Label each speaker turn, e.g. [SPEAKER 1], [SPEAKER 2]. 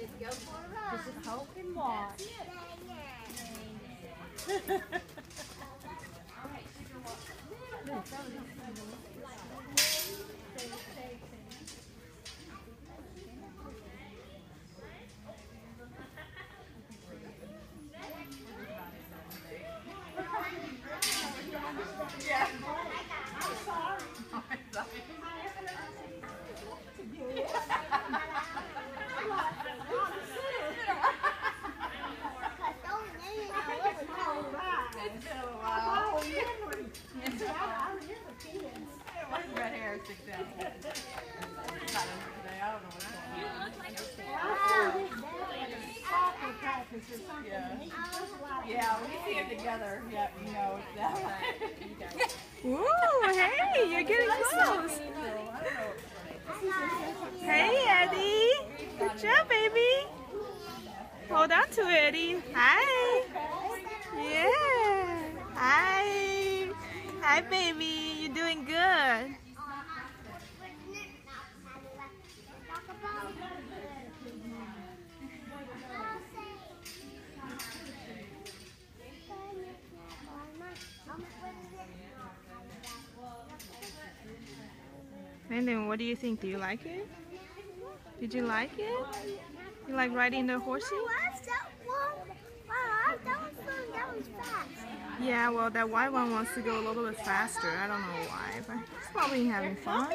[SPEAKER 1] Just hope and watch.
[SPEAKER 2] Red hair sticks out. I don't know what's going on. Yeah, when you see them together, yeah, you know it's that.
[SPEAKER 3] Ooh, hey, you're getting close. Hey, Eddie. Good job, baby. Hold on to it, Eddie. Hi. Yeah. Hi. Hi, baby. You're doing good. And then what do you think? Do you like it? Did you like it? You like riding the horsey?
[SPEAKER 4] That was fast.
[SPEAKER 3] Yeah, well that white one wants to go a little bit faster. I don't know why, but he's probably having fun.